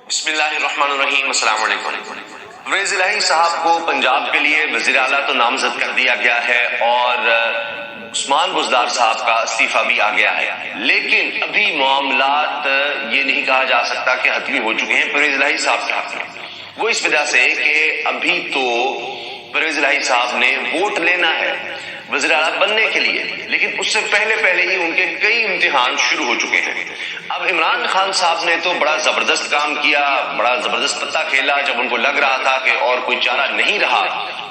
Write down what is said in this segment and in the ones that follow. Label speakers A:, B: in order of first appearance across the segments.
A: بسم اللہ الرحمن الرحیم، السلام علیکم۔ پرویز الہی صاحب کو پنجاب کے لیے وزیر اعلیٰ تو نامزد کر دیا گیا ہے اور عثمان بزدار صاحب کا استعفیٰ بھی آ گیا ہے، لیکن ابھی معاملات یہ نہیں کہا جا سکتا کہ حتمی ہو چکے ہیں پرویز الہی صاحب کے حق میں۔ وہ اس وجہ سے کہ ابھی تو پرویز الہی صاحب نے ووٹ لینا ہے وزیر اعلیٰ بننے کے لیے، لیکن اس سے پہلے ہی ان کے کئی امتحان شروع ہو چکے ہیں۔ اب عمران خان صاحب نے تو بڑا زبردست کام کیا، بڑا زبردست پتہ کھیلا۔ جب ان کو لگ رہا تھا کہ اور کوئی چارہ نہیں رہا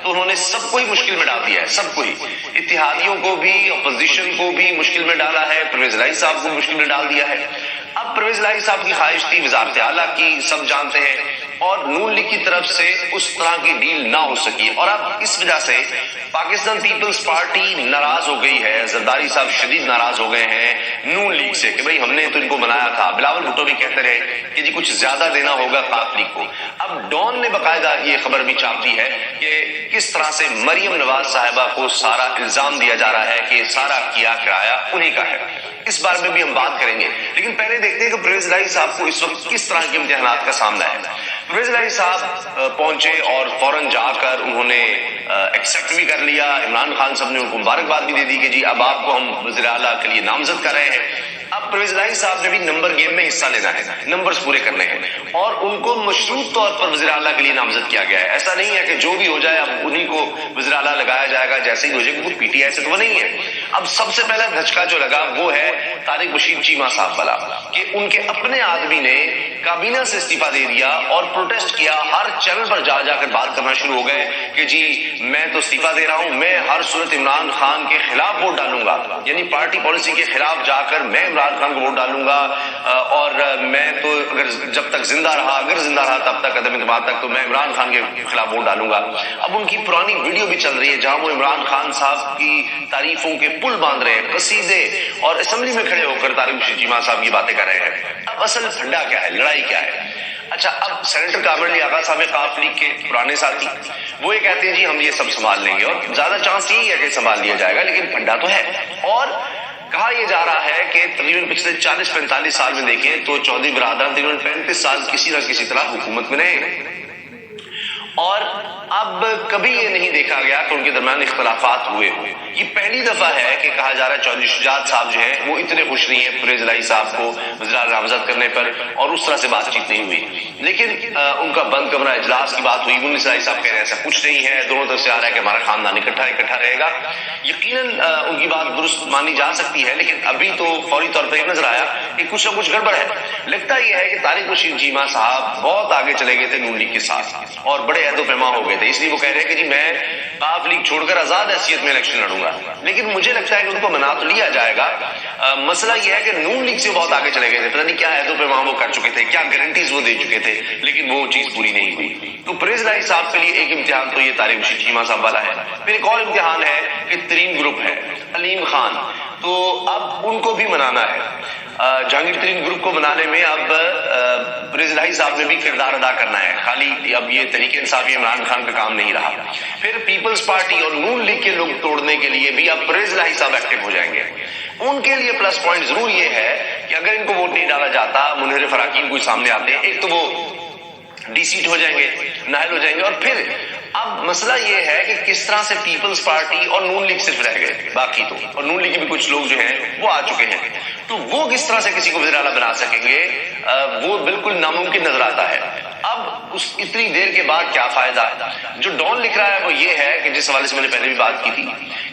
A: تو انہوں نے سب کو ہی مشکل میں ڈال دیا ہے، سب کو ہی، اتحادیوں کو بھی، اپوزیشن کو بھی مشکل میں ڈالا ہے، پرویز الہی صاحب کو مشکل میں ڈال دیا ہے۔ اب پرویز الہی صاحب کی خواہش تھی وزارت اعلیٰ کی، سب جانتے ہیں، اور نون لیگ کی طرف سے اس طرح کی ڈیل نہ ہو سکی، اور اب اس وجہ سے پاکستان پیپلز پارٹی ناراض ہو گئی ہے۔ زرداری صاحب شدید ناراض ہو گئے ہیں نون لیگ سے کہ بھئی ہم نے تو ان کو بنایا تھا۔ بلاول بھٹو بھی کہتے رہے کہ جی کچھ زیادہ دینا ہوگا قاف لیگ کو۔ اب ڈان نے باقاعدہ یہ خبر بھی چھاپ دی ہے کہ کس طرح سے مریم نواز صاحبہ کو سارا الزام دیا جا رہا ہے کہ سارا کیا کرایہ انہی کا ہے۔ اس بارے میں بھی ہم بات کریں گے، لیکن پہلے دیکھتے ہیں کہ پرویز الہی صاحب کو اس وقت کس طرح کے امتحانات کا سامنا ہے۔ پرویز الہی صاحب پہنچے اور فوراً جا کر انہوں نے ایکسیپٹ بھی کر لیا۔ عمران خان صاحب نے ان کو مبارکباد بھی دے دی کہ جی اب آپ کو ہم وزیر اعلیٰ کے لیے نامزد کر رہے ہیں۔ اب پرویز الہی صاحب نے بھی نمبر گیم میں حصہ لینا ہے، نمبرز پورے کرنے ہیں، اور ان کو مشروط طور پر وزیر اعلیٰ کے لیے نامزد کیا گیا ہے۔ ایسا نہیں ہے کہ جو بھی ہو جائے اب انہی کو وزیر اعلیٰ لگایا جائے گا، جیسے ہی ہو جائے گا۔ پی ٹی آئی سے تو وہ نہیں ہے۔ اب سب سے پہلا دھچکا جو لگا وہ ہے طارق بشیر چیمہ صاحب والا، کہ ان کے اپنے آدمی نے کابینہ سے استعفیٰ دے دیا اور پروٹیسٹ کیا، ہر چینل پر جا کر بات کرنا شروع ہو گئے کہ جی میں تو استعفیٰ دے رہا ہوں، میں ہر صورت عمران خان کے خلاف ووٹ ڈالوں گا، یعنی پارٹی پالیسی کے خلاف جا کر میں عمران خان کو ووٹ ڈالوں گا، اور میں تو اگر جب تک زندہ رہا، اگر زندہ رہا تب تک عدم اعتماد تک تو میں عمران خان کے خلاف ووٹ ڈالوں گا۔ اب ان کی پرانی ویڈیو بھی چل رہی ہے جہاں وہ عمران خان صاحب کی تعریفوں کے پل باندھ رہے ہیں، قصیدے، اور اسمبلی میں کھڑے ہو کر طارق بشیر چیمہ صاحب کی باتیں کر رہے ہیں۔ اب اصل پھنڈا کیا ہے، لڑائی کیا ہے؟ اچھا، اب سینیٹر کامر علی آغا صاحب قاف لیگ کے پرانے ساتھی، وہ یہ کہتے ہیں جی ہم یہ سب سنبھال لیں گے، اور زیادہ چانس یہی ہے کہ سنبھال لیا جائے گا، لیکن پھنڈا تو ہے۔ اور کہا یہ جا رہا ہے کہ تقریباً پچھلے 40-45 سال میں دیکھیں تو چودھری برادران تقریباً 35 سال کسی نہ کسی طرح حکومت میں رہے، اور اب کبھی یہ نہیں دیکھا گیا کہ ان کے درمیان اختلافات ہوئے ہوں۔ یہ پہلی دفعہ ہے کہ کہا جا رہا ہے چودھری شجاعت صاحب جو ہیں وہ اتنے خوش نہیں ہیں پرویز الہی صاحب کو وزیر اعلیٰ نامزد کرنے پر، اور اس طرح سے بات چیت نہیں ہوئی، لیکن ان کا بند کمرہ اجلاس کی بات ہوئی۔ منیر الہی صاحب کہہ رہے ہیں ایسا کچھ نہیں ہے، دونوں طرف سے آ رہا ہے کہ ہمارا خاندان اکٹھا رہے گا۔ یقیناً ان کی بات درست مانی جا سکتی ہے، لیکن ابھی تو فوری طور پر یہ نظر آیا کہ کچھ نہ کچھ گڑبڑ ہے۔ لگتا یہ ہے کہ طارق بشیر چیمہ صاحب بہت آگے چلے گئے تھے نون لیگ کے ساتھ، اور بڑے عہد و پیما ہو گئے تھے، اس لیے وہ کہہ رہے ہیں کہ جی میں قاف لیگ چھوڑ کر آزاد حیثیت میں الیکشن لڑوں گا، لیکن مجھے لگتا ہے کہ ان کو منا تو لیا جائے گا۔ مسئلہ یہ ہے کہ نون لیگ سے بہت آگے چلے گئے تھے، پتہ نہیں کیا عہد و پیما وہ کر چکے تھے، کیا گارنٹیز وہ دے چکے تھے، لیکن وہ چیز پوری نہیں ہوئی۔ تو پرویز الہی صاحب کے لیے ایک امتحان تو یہ طارق بشیر چیمہ صاحب والا ہے، پھر ایک اور امتحان ہے کہ ترین گروپ ہے علیم خان، تو اب ان کو بھی منانا ہے۔ جہانگیر ترین گروپ کو بنانے میں اب پرویز الہی صاحب نے بھی کردار ادا کرنا ہے، خالی اب یہ تحریک انصاف عمران خان کا کام نہیں رہا۔ پھر پیپلز پارٹی اور نون لیگ کے لوگ توڑنے کے لیے بھی اب پرویز الہی صاحب ایکٹیو ہو جائیں گے۔ ان کے لیے پلس پوائنٹ ضرور یہ ہے کہ اگر ان کو ووٹ نہیں ڈالا جاتا، منہرف اراکین کوئی سامنے آتے ہیں، ایک تو وہ ڈی سیٹ ہو جائیں گے، نائل ہو جائیں گے، اور پھر اب مسئلہ یہ ہے کہ کس طرح سے پیپلز پارٹی اور نون لیگ صرف رہ گئے، باقی تو، اور نون لیگ کے بھی کچھ لوگ جو ہیں وہ آ چکے ہیں، تو وہ کس طرح سے کسی کو وزیر اعلیٰ بنا سکیں گے، وہ بالکل ناممکن نظر آتا ہے۔ اب اس اتنی دیر کے بعد کیا فائدہ؟ جو ڈان لکھ رہا ہے وہ یہ ہے کہ جس حوالے سے میں نے پہلے بھی بات کی تھی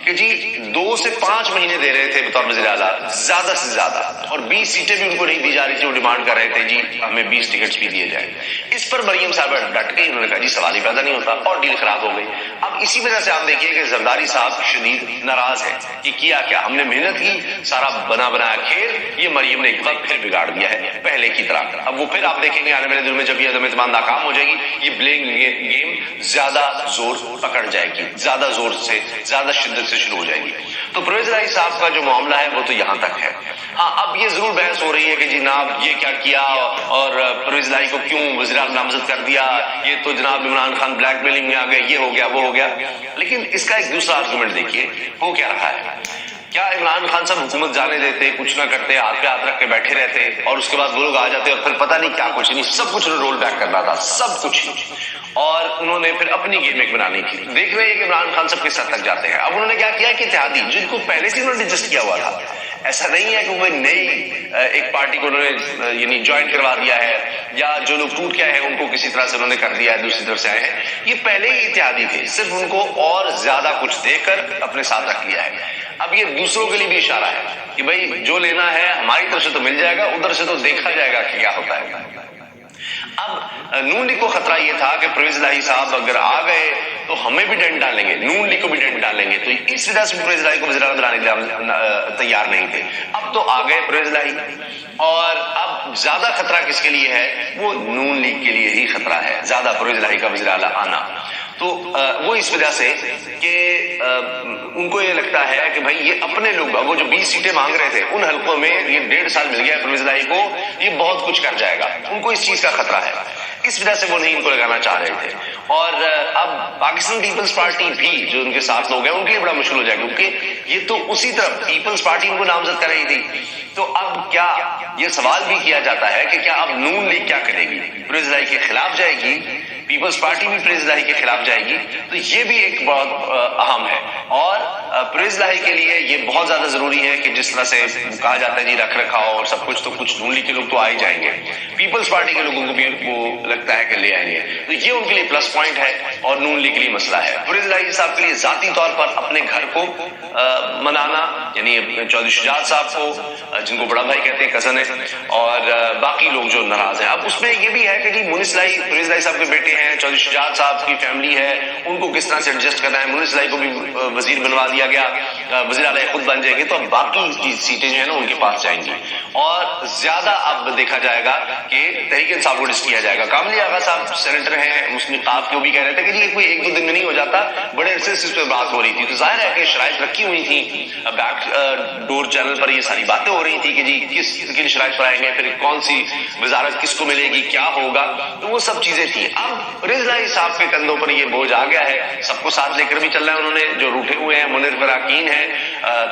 A: کہ جی 2 سے 5 مہینے دے رہے تھے بطور وزیر اعلیٰ زیادہ سے زیادہ، اور 20 سیٹیں بھی ان کو نہیں دی جا رہی تھی، وہ ڈیمانڈ کر رہے تھے جی ہمیں 20 ٹکٹس بھی دیے جائیں۔ اس پر مریم صاحبہ ڈٹ گئی، انہوں نے کہا جی سوال ہی پیدا نہیں ہوتا، اور ڈیل خراب ہو گئی۔ اب اسی وجہ سے آپ دیکھیے کہ زرداری صاحب شدید ناراض ہے کہ کیا ہم نے محنت کی، سارا بنایا کھیل یہ مریم نے ایک بار پھر بگاڑ دیا ہے پہلے کی طرح۔ اب وہ پھر آپ دیکھیں گے آنے والے دنوں میں جب یہ عدم اعتماد ناکام ہو جائے گی، یہ بلینگ گیم زیادہ زور پکڑ جائے گی، زیادہ زور سے، زیادہ شدت سے شروع ہو جائے گی۔ تو پرویز الہی صاحب کا جو معاملہ ہے وہ تو یہاں تک ہے۔ ہاں، اب یہ ضرور بحث ہو رہی ہے کہ جناب یہ کیا کیا، اور پرویز الہی کو کیوں وزیر اعظم نامزد کر دیا، یہ تو جناب عمران خان بلیک میلنگ میں آ گئے، یہ ہو گیا وہ ہو گیا۔ لیکن اس کا ایک دوسرا آرگومنٹ دیکھیے، وہ کیا رہا ہے۔ کیا عمران خان صاحب حکومت جانے دیتے، کچھ نہ کرتے، ہاتھ پہ ہاتھ رکھ کے بیٹھے رہتے اور اس کے بعد وہ لوگ آ جاتے اور پھر پتہ نہیں کیا کچھ نہیں، سب کچھ رول بیک کرنا تھا، سب کچھ، اور انہوں نے پھر اپنی گیم ایک بنانی کی. دیکھ رہے ہیں کہ عمران خان صاحب کس حد تک جاتے ہیں. اب انہوں نے کیا کیا کہ اتحادی جن کو پہلے سے انہوں نے ایڈجسٹ کیا ہوا تھا، ایسا نہیں ہے کہ وہ نئی ایک پارٹی کو انہوں نے یعنی جوائن کروا دیا ہے، یا جو لوگ ٹوٹ کے آئے ہیں ان کو کسی طرح سے انہوں نے کر دیا ہے، دوسری طرف سے آئے ہیں، یہ پہلے ہی اتحادی تھے، صرف ان کو اور زیادہ کچھ دے کر اپنے ساتھ رکھ لیا ہے. اب یہ دوسروں کے لیے بھی اشارہ ہے کہ بھائی جو لینا ہے ہماری طرف سے تو مل جائے گا، ادھر سے تو دیکھا جائے گا کہ کیا ہوتا ہے. اب نون لیگ کو خطرہ یہ تھا کہ پرویز الہی صاحب اگر آ گئے تو ہمیں بھی ڈنڈ ڈالیں گے، نون لیگ کو بھی ڈنڈ ڈالیں گے، تو اس وجہ سے پرویز الہی کو وزیر اعظم بنانے کے لیے تیار نہیں تھے. اب تو آ گئے پرویز الہی، اور اب زیادہ خطرہ کس کے لیے ہے؟ وہ نون لیگ کے لیے ہی خطرہ ہے زیادہ، پرویز الہی کا وزیر اعلیٰ آنا. تو وہ اس وجہ سے کہ ان کو یہ لگتا ہے کہ بھائی یہ اپنے لوگ، وہ جو 20 سیٹیں مانگ رہے تھے ان حلقوں میں یہ 1.5 سال مل گیا ہے پرویز الہی کو، یہ بہت کچھ کر جائے گا، ان کو اس چیز کا خطرہ ہے، اس وجہ سے وہ نہیں ان کو لگانا چاہ رہے تھے. اور اب پاکستان پیپلز پارٹی بھی جو ان کے ساتھ لوگ ہیں ان کے لیے بڑا مشکل ہو جائے گا، کیونکہ یہ تو اسی طرف پیپلز پارٹی ان کو نامزد کر رہی تھی. تو اب کیا یہ سوال بھی کیا جاتا ہے کہ کیا اب نون لیگ کیا کرے گی؟ پرویز الہی کے خلاف جائے گی، پیپلز پارٹی بھی پرویز الہی کے خلاف جائے گی. تو یہ بھی ایک بہت اہم ہے، اور پرویز الہی کے لیے یہ بہت زیادہ ضروری ہے کہ جس طرح سے کہا جاتا ہے جی رکھ رکھاؤ اور سب کچھ، تو کچھ نون لیگ کے لوگ تو آ ہی جائیں گے، پیپلز پارٹی کے لوگوں کو بھی وہ لگتا ہے کہ لے آئیں گے. تو یہ ان کے لیے پلس پوائنٹ ہے اور نون لیگ کے لیے مسئلہ ہے. پرویز الہی صاحب کے لیے ذاتی طور پر اپنے گھر کو منانا، یعنی چودھری شجاعت صاحب کو جن کو بڑا بھائی کہتے ہیں، کزن ہے، اور باقی لوگ جو ناراض ہیں. اب اس میں یہ بھی ہے کہ جی مونس الہی، پرویز الہی صاحب کے بیٹے ہیں، چودھری شجاعت صاحب کی فیملی ہے، ان کو کس طرح سے ایڈجسٹ کرنا ہے. مونس الہی کو بھی وزیر بنوا دیا گیا، وزیر اعلیٰ خود بن جائیں گے، تو اب باقی سیٹیں جو ہیں نا ان کے پاس جائیں گی. اور زیادہ اب دیکھا جائے گا کہ تحریک انصاف کو ڈسٹ کیا جائے گا. کاملی آغا صاحب سینیٹر ہیں مسلم خاف کے، وہ بھی کہہ رہے تھے کہ جی کوئی 1-2 دن میں نہیں ہو جاتا، بڑے عرصے سے اس پہ بات ہو رہی تھی. تو ظاہر ہے کہ شرائط رکھی ہوئی تھی، بیک ڈور چینل پر یہ ساری باتیں ہو رہی تھی کہ جی کس کن شرائط پر آئیں گے، پھر کون سی وزارت کس کو ملے گی، کیا ہوگا، تو وہ سب چیزیں تھیں. اب پرویز الہی صاحب کے کندھوں پر یہ بوجھ آ گیا ہے، سب کو ساتھ لے کر بھی چل رہے ہیں انہوں نے، جو روٹھے ہوئے ہیں منیر فراقین ہیں،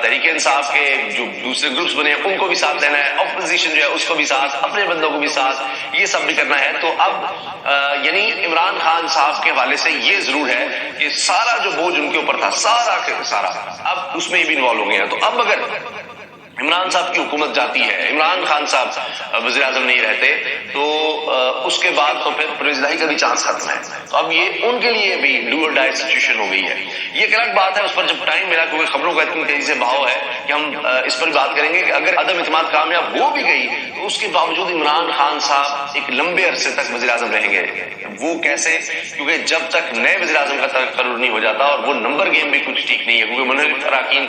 A: تحریک انصاف کے جو دوسرے گروپس بنے ہیں ان کو بھی ساتھ لینا ہے، اپوزیشن جو ہے اس کو بھی ساتھ، اپنے بندوں کو بھی ساتھ، یہ سب بھی کرنا ہے. تو اب یعنی عمران خان صاحب کے حوالے سے یہ ضرور ہے کہ سارا جو بوجھ ان کے اوپر تھا، سارا اب اس میں یہ بھی انوالو ہو گیا. تو اب اگر عمران صاحب کی حکومت جاتی ہے، عمران خان صاحب وزیر اعظم نہیں رہتے، تو اس کے بعد تو پھر پرویز الہی کا بھی چانس ختم ہے. تو اب یہ ان کے لیے بھی ڈو اور ڈائی سچویشن ہو گئی ہے. یہ ایک الگ بات ہے، اس پر جب ٹائم ملا، کیونکہ خبروں کا اتنی تیزی سے بہاؤ ہے کہ ہم اس پر بات کریں گے کہ اگر عدم اعتماد کامیاب ہو بھی گئی تو اس کے باوجود عمران خان صاحب ایک لمبے عرصے تک وزیر اعظم رہیں گے. وہ کیسے؟ کیونکہ جب تک نئے وزیر اعظم کا تقرر نہیں ہو جاتا، اور وہ نمبر گیم بھی کچھ ٹھیک نہیں ہے، کیونکہ منیر فراقین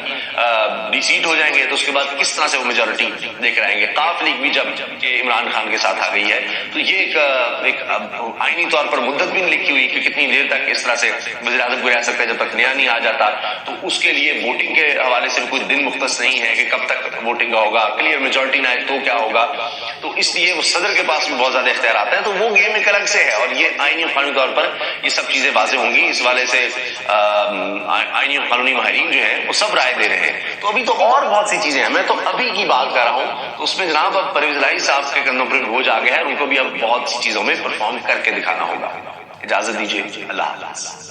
A: ڈی سیٹ ہو جائیں گے تو اس کے بعد کس طرح سے وہ میجورٹی لے کر آئیں گے. قاف لیگ بھی جب کہ عمران خان کے ساتھ آ گئی ہے، تو یہ ایک آئینی طور پر مدت بھی نہیں لکھی ہوئی کہ کتنی دیر تک اس طرح سے وزیر اعظم کو رہ سکتا ہے جب تک نیا نہیں آ جاتا. تو اس کے لیے ووٹنگ کے حوالے سے بھی کوئی دن مختص نہیں ہے کہ کب تک ووٹنگ کا ہوگا، کلیئر میجورٹی نہ آئے تو کیا ہوگا. تو اس لیے وہ صدر کے پاس بھی بہت زیادہ اختیارات ہیں. تو وہ گیم ایک الگ سے ہے، اور یہ آئینی اور قانونی طور پر یہ سب چیزیں واضح ہوں گی. اس والے سے آئینی اور قانونی ماہرین جو ہیں وہ سب رائے دے رہے ہیں. تو ابھی تو اور بہت سی چیزیں ہیں، میں تو ابھی کی بات کر رہا ہوں. تو اس میں جناب اب پرویز الہی صاحب کے کندھوں پر بوجھ آ گیا ہے، ان کو بھی اب بہت سی چیزوں میں پرفارم کر کے دکھانا ہوگا. اجازت دیجیے، اللہ حافظ.